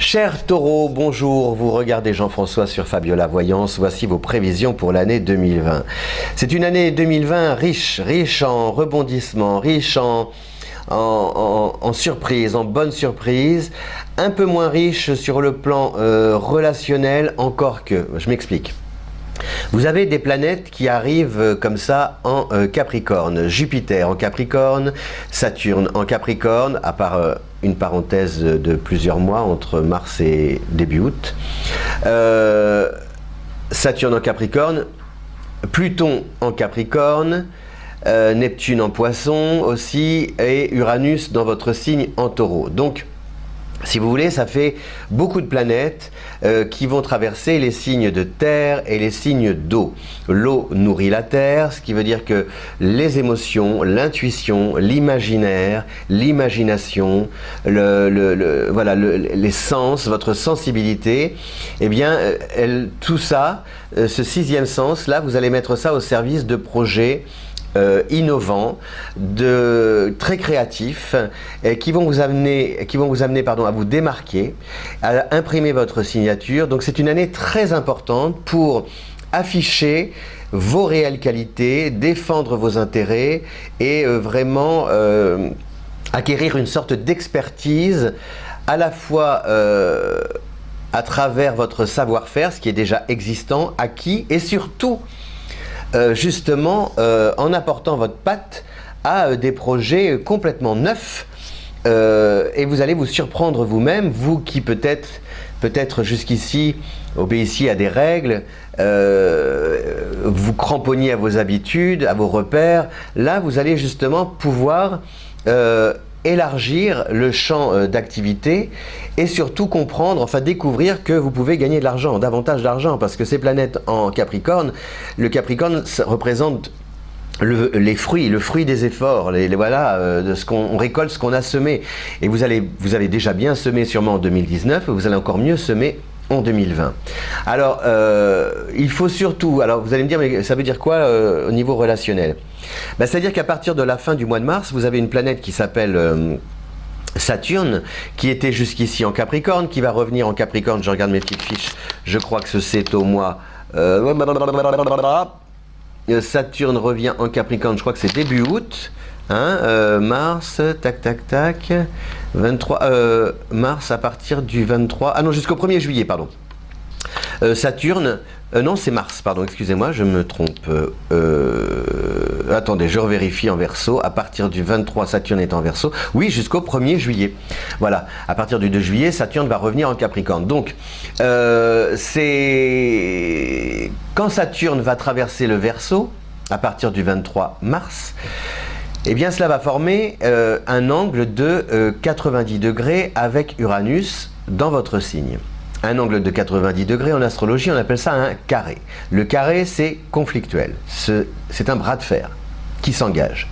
Cher Taureau, bonjour, vous regardez Jean-François sur Fabiola Voyance, voici vos prévisions pour l'année 2020. C'est une année 2020 riche en rebondissements, riche en surprises, en bonnes surprises, un peu moins riche sur le plan relationnel, encore que, je m'explique. Vous avez des planètes qui arrivent comme ça en Capricorne. Jupiter en Capricorne, Saturne en Capricorne, à part une parenthèse de plusieurs mois entre mars et début août. Saturne en Capricorne, Pluton en Capricorne, Neptune en Poisson aussi, et Uranus dans votre signe en Taureau. Donc, si vous voulez, ça fait beaucoup de planètes qui vont traverser les signes de terre et les signes d'eau. L'eau nourrit la terre, ce qui veut dire que les émotions, l'intuition, l'imaginaire, l'imagination, les sens, votre sensibilité, eh bien, tout ça, ce sixième sens, là, vous allez mettre ça au service de projets innovants, très créatifs, qui vont vous amener à vous démarquer, à imprimer votre signature. Donc c'est une année très importante pour afficher vos réelles qualités, défendre vos intérêts et vraiment acquérir une sorte d'expertise à la fois à travers votre savoir-faire, ce qui est déjà existant, acquis, et surtout justement en apportant votre patte à des projets complètement neufs et vous allez vous surprendre vous-même, vous qui peut-être jusqu'ici obéissiez à des règles, vous cramponniez à vos habitudes, à vos repères. Là vous allez justement pouvoir élargir le champ d'activité et surtout comprendre, enfin découvrir que vous pouvez gagner de l'argent, davantage d'argent, parce que ces planètes en Capricorne, le Capricorne représente les fruits, le fruit des efforts, de ce qu'on récolte, ce qu'on a semé. Et vous avez déjà bien semé sûrement en 2019, vous allez encore mieux semer en 2020. Alors, il faut surtout, alors vous allez me dire, mais ça veut dire quoi au niveau relationnel? C'est-à-dire qu'à partir de la fin du mois de mars, vous avez une planète qui s'appelle Saturne, qui était jusqu'ici en Capricorne, qui va revenir en Capricorne. Je regarde mes petites fiches, je crois que c'est au mois... Saturne revient en Capricorne, je crois que c'est début août. Mars, tac, 23, mars à partir du 23, ah non, jusqu'au 1er juillet, pardon. Saturne, non c'est Mars, pardon, excusez-moi, je me trompe. Attendez, je revérifie en Verseau. À partir du 23, Saturne est en Verseau. Oui, jusqu'au 1er juillet. Voilà, à partir du 2 juillet, Saturne va revenir en Capricorne. Donc, c'est quand Saturne va traverser le Verseau, à partir du 23 mars, eh bien cela va former un angle de 90 degrés avec Uranus dans votre signe. Un angle de 90 degrés en astrologie, on appelle ça un carré. Le carré, c'est conflictuel. C'est un bras de fer qui s'engage.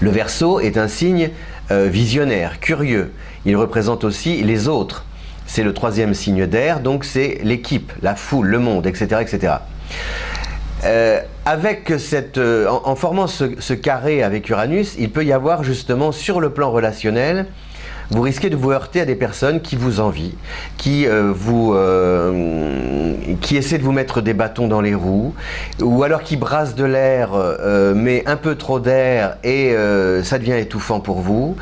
Le Verseau est un signe visionnaire, curieux. Il représente aussi les autres. C'est le troisième signe d'air, donc c'est l'équipe, la foule, le monde, etc. etc. En formant ce carré avec Uranus, il peut y avoir justement sur le plan relationnel, vous risquez de vous heurter à des personnes qui vous envient, qui essaient de vous mettre des bâtons dans les roues, ou alors qui brassent de l'air, mais un peu trop d'air, et ça devient étouffant pour vous,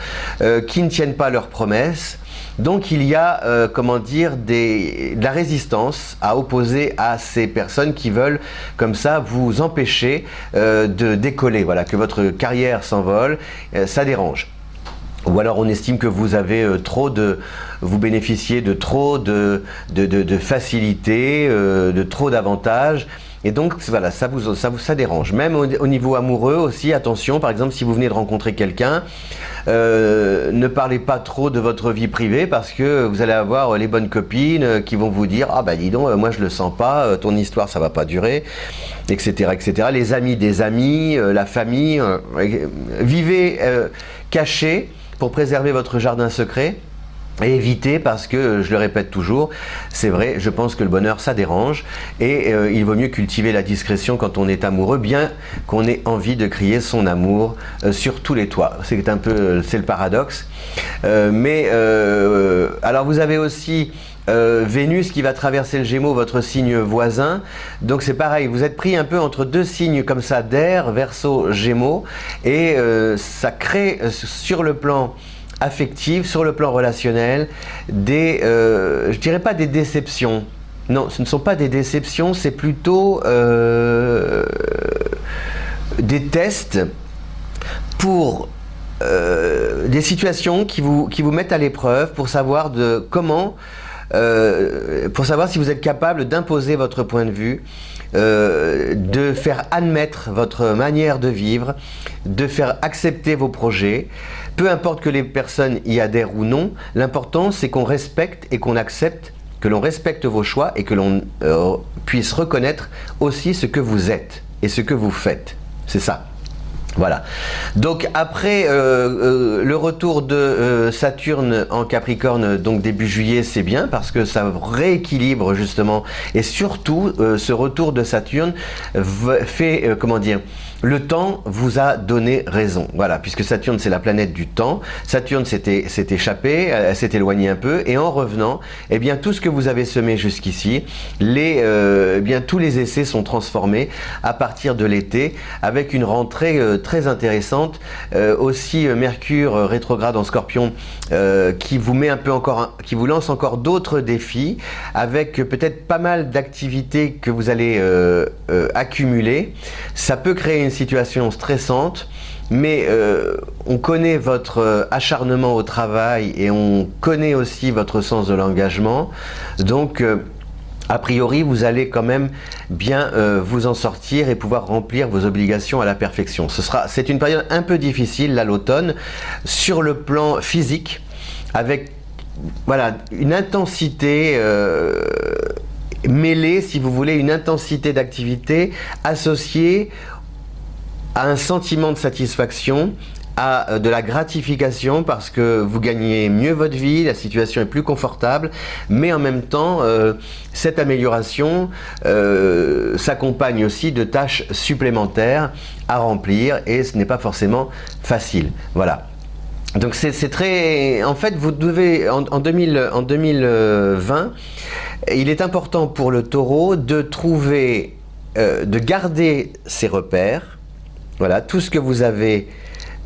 qui ne tiennent pas leurs promesses. Donc il y a, de la résistance à opposer à ces personnes qui veulent, comme ça, vous empêcher de décoller, voilà, que votre carrière s'envole, ça dérange. Ou alors on estime que vous avez vous bénéficiez de trop de facilité, de trop d'avantages. Et donc voilà, ça dérange. Même au niveau amoureux aussi, attention, par exemple si vous venez de rencontrer quelqu'un, ne parlez pas trop de votre vie privée parce que vous allez avoir les bonnes copines qui vont vous dire « Ah bah dis donc, moi je le sens pas, ton histoire ça va pas durer », etc. etc. Les amis des amis, la famille, vivez cachés pour préserver votre jardin secret. Et évitez, parce que, je le répète toujours, c'est vrai, je pense que le bonheur ça dérange et il vaut mieux cultiver la discrétion quand on est amoureux, bien qu'on ait envie de crier son amour sur tous les toits. C'est le paradoxe. Alors vous avez aussi Vénus qui va traverser le Gémeaux, votre signe voisin. Donc c'est pareil, vous êtes pris un peu entre deux signes comme ça d'air, Verseau, Gémeaux, et ça crée sur le plan affective, sur le plan relationnel, je dirais pas des déceptions. Non, ce ne sont pas des déceptions, c'est plutôt des tests pour des situations qui vous mettent à l'épreuve pour savoir pour savoir si vous êtes capable d'imposer votre point de vue, de faire admettre votre manière de vivre, de faire accepter vos projets. Peu importe que les personnes y adhèrent ou non, l'important c'est qu'on respecte et qu'on accepte, que l'on respecte vos choix et que l'on puisse reconnaître aussi ce que vous êtes et ce que vous faites. C'est ça. Voilà. Donc après le retour de Saturne en Capricorne, donc début juillet, c'est bien parce que ça rééquilibre justement, et surtout ce retour de Saturne fait, comment dire, le temps vous a donné raison. Voilà, puisque Saturne c'est la planète du temps. Saturne s'est échappé, elle s'est éloignée un peu, et en revenant, eh bien tout ce que vous avez semé jusqu'ici, eh bien tous les essais sont transformés à partir de l'été, avec une rentrée très intéressante. Aussi Mercure rétrograde en Scorpion qui vous met un peu qui vous lance encore d'autres défis, avec peut-être pas mal d'activités que vous allez accumuler. Ça peut créer une situation stressante, mais on connaît votre acharnement au travail et on connaît aussi votre sens de l'engagement, donc a priori vous allez quand même bien vous en sortir et pouvoir remplir vos obligations à la perfection. C'est une période un peu difficile là, l'automne, sur le plan physique, avec voilà, une intensité mêlée, si vous voulez, une intensité d'activité associée à un sentiment de satisfaction, à de la gratification, parce que vous gagnez mieux votre vie, la situation est plus confortable, mais en même temps, cette amélioration s'accompagne aussi de tâches supplémentaires à remplir, et ce n'est pas forcément facile. Voilà. Donc c'est très... En fait, vous devez, en 2020, il est important pour le Taureau de trouver, de garder ses repères. Voilà, tout ce que vous avez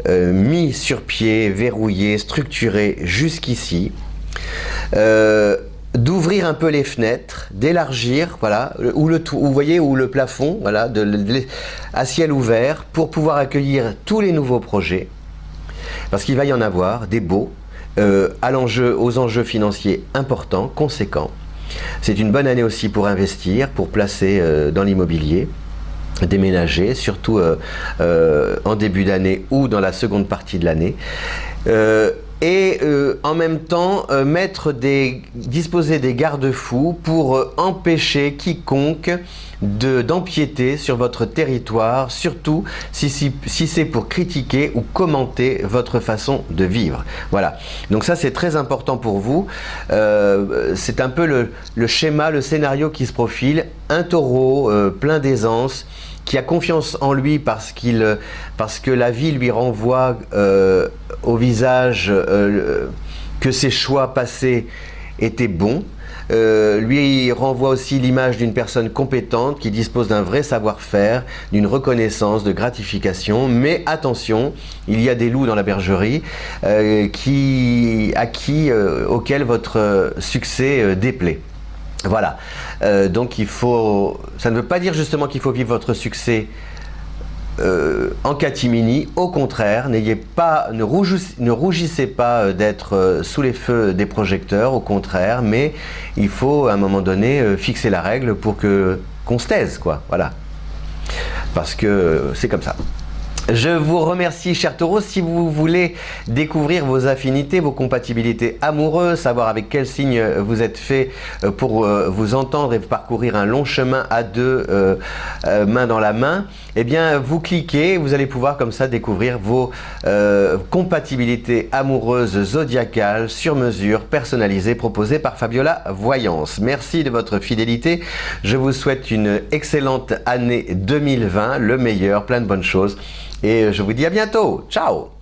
mis sur pied, verrouillé, structuré jusqu'ici, d'ouvrir un peu les fenêtres, d'élargir, voilà, ou vous voyez, ou le plafond, voilà, à ciel ouvert, pour pouvoir accueillir tous les nouveaux projets, parce qu'il va y en avoir des beaux, aux enjeux financiers importants, conséquents. C'est une bonne année aussi pour investir, pour placer dans l'immobilier, déménager, surtout en début d'année ou dans la seconde partie de l'année. Et en même temps disposer des garde-fous pour empêcher quiconque d'empiéter sur votre territoire, surtout si c'est pour critiquer ou commenter votre façon de vivre. Voilà, donc ça c'est très important pour vous. C'est un peu le schéma, le scénario qui se profile. Un Taureau plein d'aisance, qui a confiance en lui parce que la vie lui renvoie au visage que ses choix passés étaient bons. Lui renvoie aussi l'image d'une personne compétente qui dispose d'un vrai savoir-faire, d'une reconnaissance, de gratification. Mais attention, il y a des loups dans la bergerie auxquels votre succès déplaît. Voilà, donc ça ne veut pas dire justement qu'il faut vivre votre succès en catimini. Au contraire, ne rougissez pas d'être sous les feux des projecteurs, au contraire, mais il faut à un moment donné fixer la règle pour qu'on se taise, quoi, voilà, parce que c'est comme ça. Je vous remercie, cher Taureau. Si vous voulez découvrir vos affinités, vos compatibilités amoureuses, savoir avec quel signe vous êtes fait pour vous entendre et parcourir un long chemin à deux, main dans la main, eh bien, vous cliquez, vous allez pouvoir comme ça découvrir vos compatibilités amoureuses zodiacales sur mesure, personnalisées, proposées par Fabiola Voyance. Merci de votre fidélité. Je vous souhaite une excellente année 2020, le meilleur, plein de bonnes choses. Et je vous dis à bientôt. Ciao!